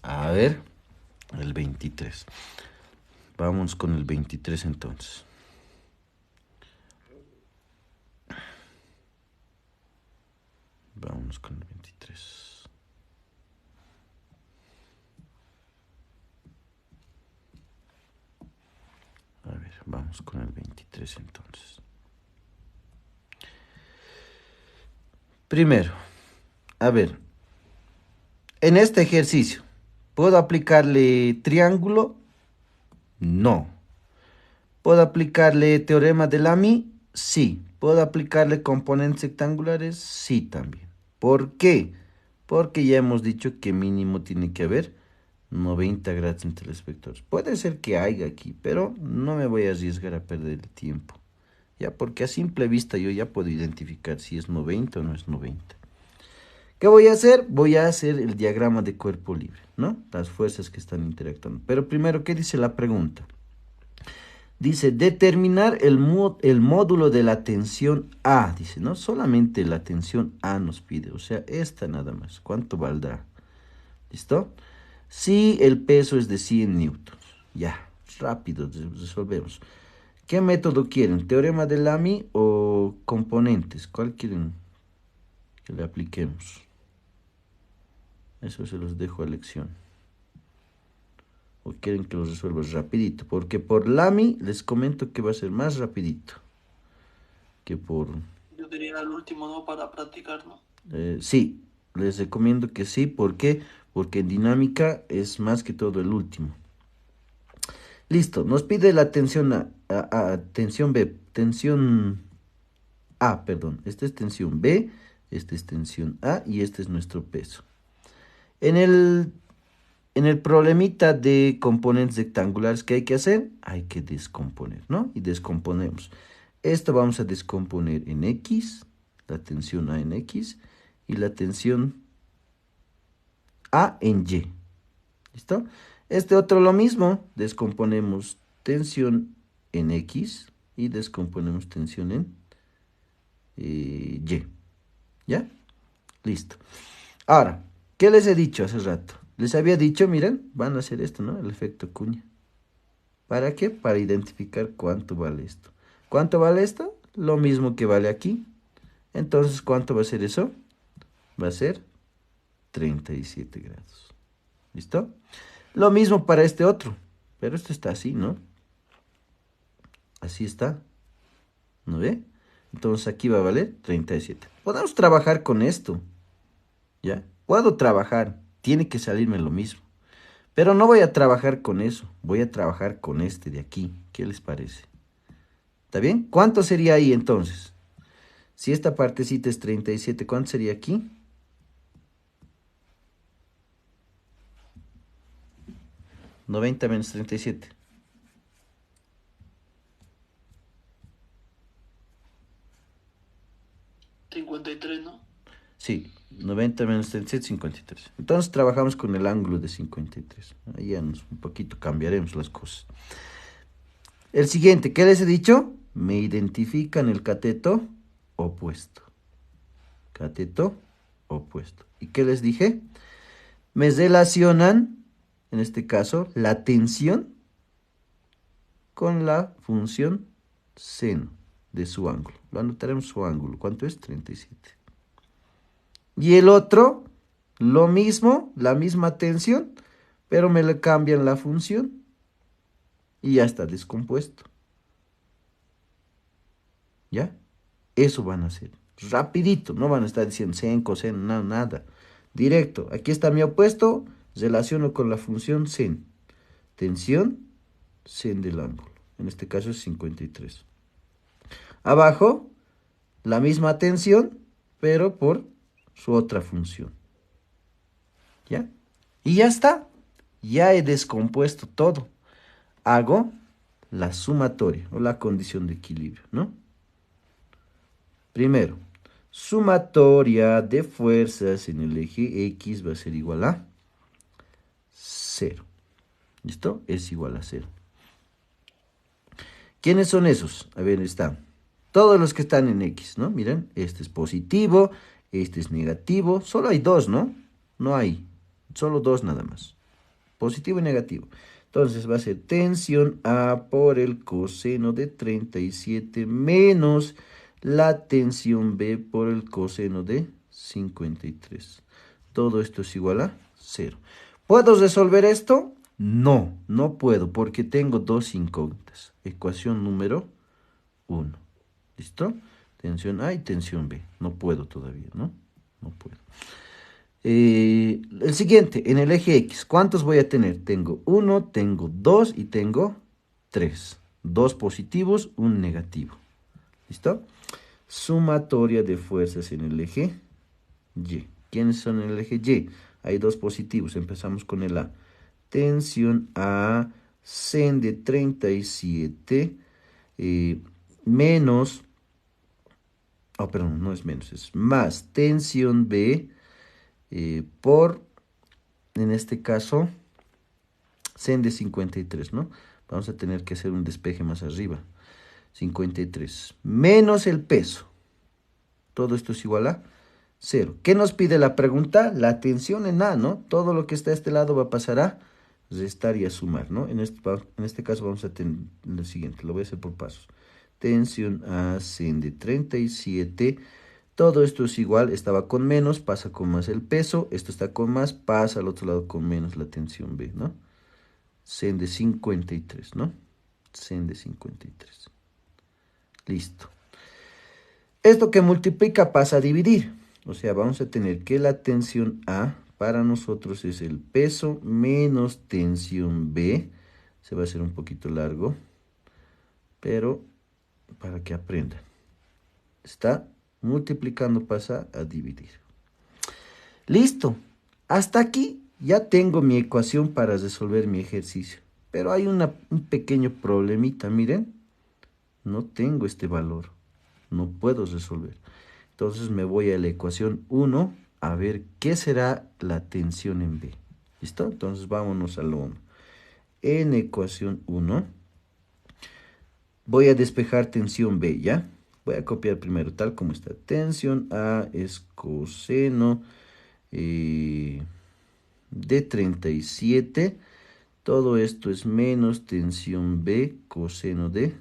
A ver, el 23. Vamos con el 23 entonces. Vamos con el 23. A ver, vamos con el 23 entonces. Primero, a ver, en este ejercicio, ¿puedo aplicarle triángulo? No. ¿Puedo aplicarle teorema de Lamy? Sí. ¿Puedo aplicarle componentes rectangulares? Sí, también. ¿Por qué? Porque ya hemos dicho que mínimo tiene que haber 90 grados entre los vectores. Puede ser que haya aquí, pero no me voy a arriesgar a perder el tiempo. Ya, porque a simple vista yo ya puedo identificar si es 90 o no es 90. ¿Qué voy a hacer? Voy a hacer el diagrama de cuerpo libre, ¿no? Las fuerzas que están interactuando. Pero primero, ¿qué dice la pregunta? Dice, determinar el módulo de la tensión A. Dice, ¿no? Solamente la tensión A nos pide. O sea, esta nada más. ¿Cuánto valdrá? ¿Listo? Si el peso es de 100 newtons. Ya, rápido, resolvemos. ¿Qué método quieren? ¿Teorema de Lamy o componentes? ¿Cuál quieren que le apliquemos? Eso se los dejo a elección. ¿O quieren que los resuelva rapidito? Porque por Lamy les comento que va a ser más rapidito que por... Yo diría el último, ¿no? Para practicar, ¿no? Sí, les recomiendo que sí. ¿Por qué? Porque en dinámica es más que todo el último. Listo, nos pide la tensión tensión B, tensión A, perdón. Esta es tensión B, esta es tensión A y este es nuestro peso. En el problemita de componentes rectangulares, ¿qué hay que hacer? Hay que descomponer, ¿no? Y descomponemos. Esto vamos a descomponer en X, la tensión A en X, y la tensión A en Y. ¿Listo? Este otro lo mismo, descomponemos tensión en X y descomponemos tensión en Y. ¿Ya? Listo. Ahora, ¿qué les he dicho hace rato? Les había dicho, miren, van a hacer esto, ¿no? El efecto cuña. ¿Para qué? Para identificar cuánto vale esto. ¿Cuánto vale esto? Lo mismo que vale aquí. Entonces, ¿cuánto va a ser eso? Va a ser 37 grados. ¿Listo? Lo mismo para este otro. Pero esto está así, ¿no? Así está. ¿No ve? Entonces aquí va a valer 37. Podemos trabajar con esto. ¿Ya? Puedo trabajar. Tiene que salirme lo mismo. Pero no voy a trabajar con eso. Voy a trabajar con este de aquí. ¿Qué les parece? ¿Está bien? ¿Cuánto sería ahí entonces? Si esta partecita es 37, ¿cuánto sería aquí? 90 menos 37. 53, ¿no? Sí, 90 menos 37, 53. Entonces trabajamos con el ángulo de 53. Ahí ya un poquito cambiaremos las cosas. El siguiente, ¿qué les he dicho? Me identifican el cateto opuesto. Cateto opuesto. ¿Y qué les dije? Me relacionan, en este caso, la tensión con la función seno de su ángulo. Lo anotaremos su ángulo. ¿Cuánto es? 37. Y el otro, lo mismo, la misma tensión, pero me le cambian la función y ya está descompuesto. ¿Ya? Eso van a hacer. Rapidito, no van a estar diciendo sen, coseno, no, nada. Directo, aquí está mi opuesto, relaciono con la función sen. Tensión, sen del ángulo. En este caso es 53. Abajo, la misma tensión, pero por su otra función. ¿Ya? Y ya está. Ya he descompuesto todo. Hago la sumatoria o la condición de equilibrio, ¿no? Primero, sumatoria de fuerzas en el eje X va a ser igual a 0. ¿Listo? Es igual a 0. ¿Quiénes son esos? A ver, están todos los que están en X, ¿no? Miren, este es positivo, este es negativo. Solo hay dos, ¿no? No hay, solo dos nada más. Positivo y negativo. Entonces va a ser tensión A por el coseno de 37 menos la tensión B por el coseno de 53. Todo esto es igual a 0. ¿Puedo resolver esto? No, no puedo porque tengo dos incógnitas. Ecuación número 1. ¿Listo? Tensión A y tensión B. No puedo todavía, ¿no? No puedo. El siguiente, en el eje X, ¿cuántos voy a tener? Tengo 1, tengo 2 y tengo 3. 2 positivos, un negativo. ¿Listo? Sumatoria de fuerzas en el eje Y. ¿Quiénes son en el eje Y? Hay dos positivos. Empezamos con el A. Tensión A, sen de 37 menos, perdón, no es menos, es más tensión B por, en este caso, sen de 53, ¿no? Vamos a tener que hacer un despeje más arriba. 53 menos el peso. Todo esto es igual a 0. ¿Qué nos pide la pregunta? La tensión en A, ¿no? Todo lo que está a este lado va a pasar a restar y a sumar, ¿no? En este caso vamos a tener lo siguiente. Lo voy a hacer por pasos. Tensión A, sen de 37. Todo esto es igual. Estaba con menos, pasa con más el peso. Esto está con más, pasa al otro lado con menos la tensión B, ¿no? Sen de 53, ¿no? Sen de 53. Listo. Esto que multiplica pasa a dividir. O sea, vamos a tener que la tensión A para nosotros es el peso menos tensión B. Se va a hacer un poquito largo, pero para que aprendan. Está multiplicando, pasa a dividir. Listo. Hasta aquí ya tengo mi ecuación para resolver mi ejercicio. Pero hay un pequeño problemita, miren. No tengo este valor. No puedo resolver. Entonces me voy a la ecuación 1 a ver qué será la tensión en B. ¿Listo? Entonces vámonos a lo 1. En ecuación 1 voy a despejar tensión B, ¿ya? Voy a copiar primero tal como está. Tensión A es coseno de 37. Todo esto es menos tensión B coseno de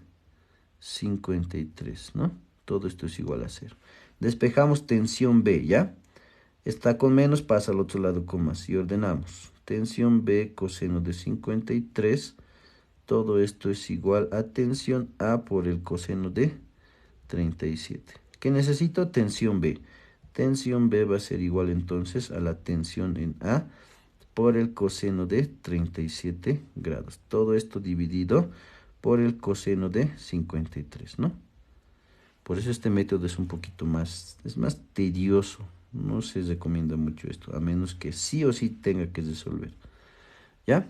53, ¿no? Todo esto es igual a 0. Despejamos tensión B, ¿ya? Está con menos, pasa al otro lado con más. Y ordenamos. Tensión B coseno de 53. Todo esto es igual a tensión A por el coseno de 37. ¿Qué necesito? Tensión B. Tensión B va a ser igual entonces a la tensión en A por el coseno de 37 grados. Todo esto dividido por el coseno de 53, ¿no? Por eso este método es un poquito más, es más tedioso. No se recomienda mucho esto, a menos que sí o sí tenga que resolver. ¿Ya?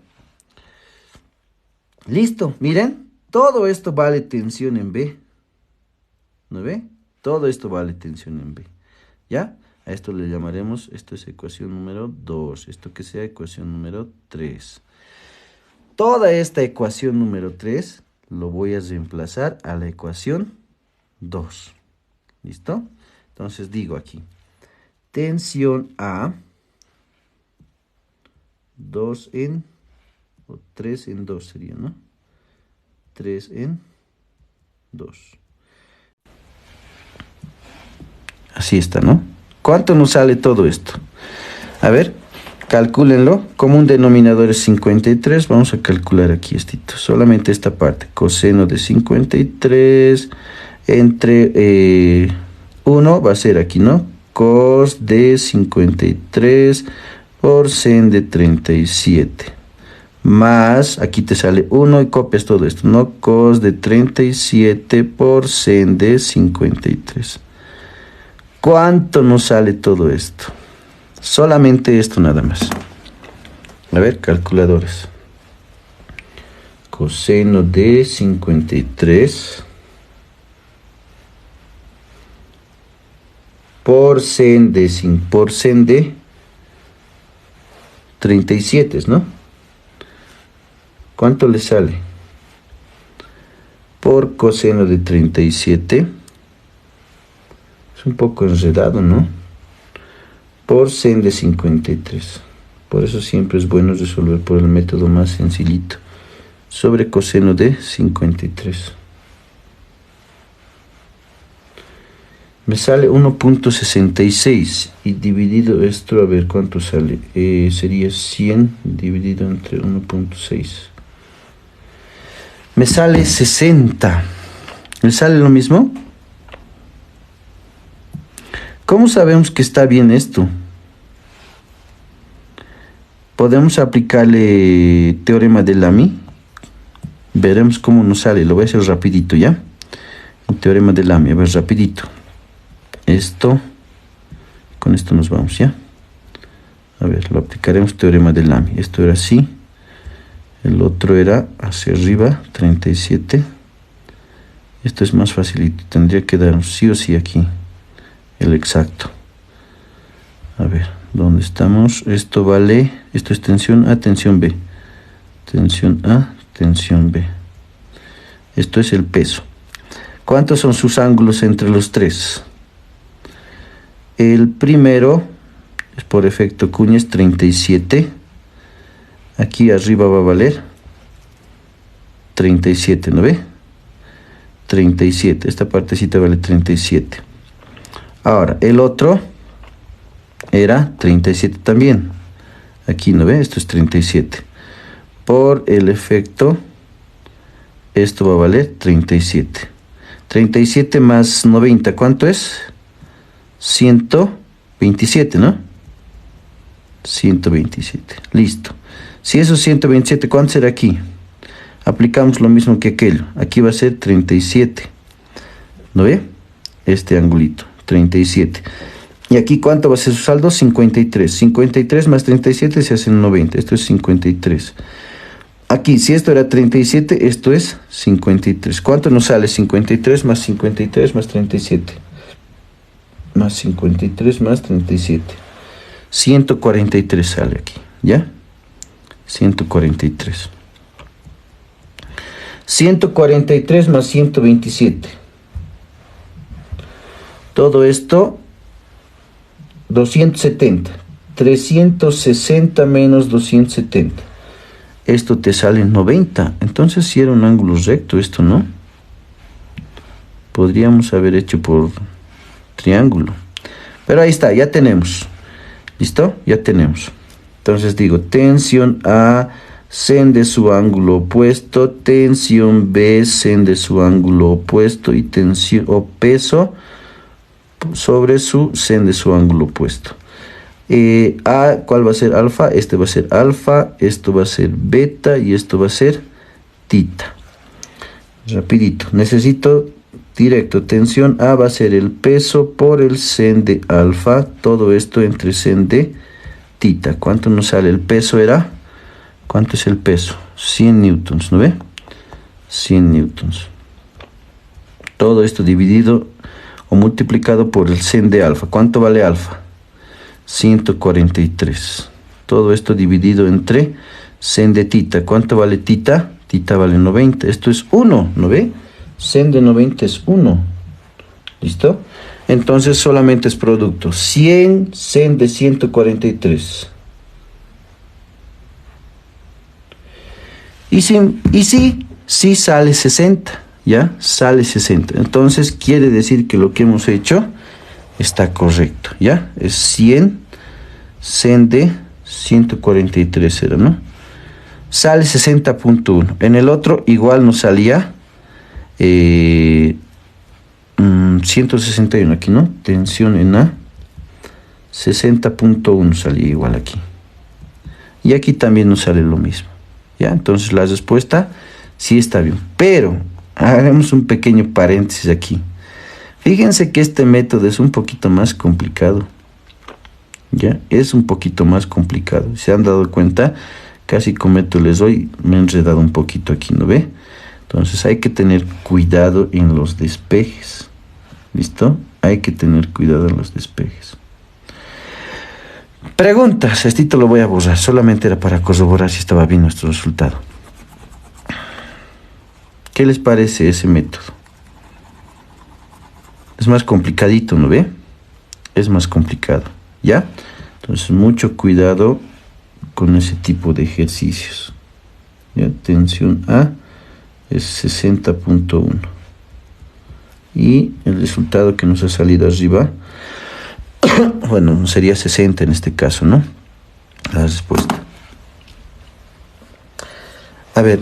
Listo, miren, todo esto vale tensión en B. ¿No ve? Todo esto vale tensión en B. ¿Ya? A esto le llamaremos, esto es ecuación número 2. Esto que sea ecuación número 3. Toda esta ecuación número 3 lo voy a reemplazar a la ecuación 2. ¿Listo? Entonces digo aquí. Tensión A. 2 en, o 3 en 2 sería, ¿no? 3 en 2. Así está, ¿no? ¿Cuánto nos sale todo esto? A ver, calcúlenlo. Como un denominador es 53, vamos a calcular aquí esto. Solamente esta parte. Coseno de 53 entre 1 va a ser aquí, ¿no? Cos de 53 por sen de 37. Más, aquí te sale 1 y copias todo esto, ¿no? Cos de 37 por sen de 53. ¿Cuánto nos sale todo esto? Solamente esto nada más. A ver, calculadores. coseno de 53 por sen de 37, ¿no? ¿Cuánto le sale? Por coseno de 37. Es un poco enredado, ¿no? Por sen de 53. Por eso siempre es bueno resolver por el método más sencillito. Sobre coseno de 53. Me sale 1.66 y dividido esto, a ver cuánto sale. Sería 100 dividido entre 1.6. Me sale 60. ¿Me sale lo mismo? ¿Cómo sabemos que está bien esto? Podemos aplicarle teorema de Lamy. Veremos cómo nos sale. Lo voy a hacer rapidito, ¿ya? El teorema de Lamy, a ver, rapidito. Esto, con esto nos vamos, ¿ya? A ver, lo aplicaremos teorema de Lamy. Esto era así. El otro era hacia arriba, 37. Esto es más facilito. Tendría que dar sí o sí aquí el exacto. A ver, ¿dónde estamos? Esto vale, esto es tensión A, tensión B. Tensión A, tensión B. Esto es el peso. ¿Cuántos son sus ángulos entre los tres? El primero, es por efecto cuñas, 37. Aquí arriba va a valer 37, ¿no ve? 37, esta partecita vale 37. Ahora, el otro era 37 también. Aquí, ¿no ve? Esto es 37. Por el efecto, esto va a valer 37. 37 más 90, ¿cuánto es? 127, ¿no? 127, listo. Si eso es 127, ¿cuánto será aquí? Aplicamos lo mismo que aquello. Aquí va a ser 37. ¿No ve? Este angulito, 37. Y aquí, ¿cuánto va a ser su saldo? 53. 53 más 37 se hacen 90. Esto es 53. Aquí, si esto era 37, esto es 53. ¿Cuánto nos sale? 53 más 53 más 37. Más 53 más 37. 143 sale aquí, ¿ya? 143. 143 más 127. Todo esto, 270. 360 menos 270. Esto te sale 90. Entonces si era un ángulo recto esto, ¿no? Podríamos haber hecho por triángulo. Pero ahí está, ya tenemos. ¿Listo? Ya tenemos. Entonces digo, tensión A, sen de su ángulo opuesto, tensión B, sen de su ángulo opuesto, y tensión o peso sobre su sen de su ángulo opuesto. A, ¿cuál va a ser alfa? Este va a ser alfa, esto va a ser beta y esto va a ser tita. Rapidito, necesito directo. Tensión A va a ser el peso por el sen de alfa, todo esto entre sen de tita. ¿Cuánto nos sale? El peso era, ¿cuánto es el peso? 100 newtons, ¿no ve? 100 newtons. Todo esto dividido o multiplicado por el sen de alfa. ¿Cuánto vale alfa? 143. Todo esto dividido entre sen de tita. ¿Cuánto vale tita? Tita vale 90. Esto es 1, ¿no ve? Sen de 90 es 1. ¿Listo? Entonces solamente es producto. 100 sen de 143. Y sí sale 60. ¿Ya? Sale 60. Entonces quiere decir que lo que hemos hecho está correcto. ¿Ya? Es 100 sen de 143 era, ¿no? Sale 60.1. En el otro igual nos salía 161 aquí, ¿no? Tensión en A, 60.1 salía igual aquí. Y aquí también nos sale lo mismo. ¿Ya? Entonces la respuesta sí está bien. Pero haremos un pequeño paréntesis aquí. Fíjense que este método es un poquito más complicado. ¿Ya? Es un poquito más complicado. ¿Se han dado cuenta? Casi cometo el error y me he enredado un poquito aquí, ¿no ve? Entonces hay que tener cuidado en los despejes. ¿Listo? Hay que tener cuidado en los despejes. Preguntas. Esto lo voy a borrar. Solamente era para corroborar si estaba bien nuestro resultado. ¿Qué les parece ese método? Es más complicadito, ¿no ve? Es más complicado, ¿ya? Entonces, mucho cuidado con ese tipo de ejercicios. ¿Ya? Tensión A es 60.1. Y el resultado que nos ha salido arriba, bueno, sería 60 en este caso, ¿no? La respuesta. A ver,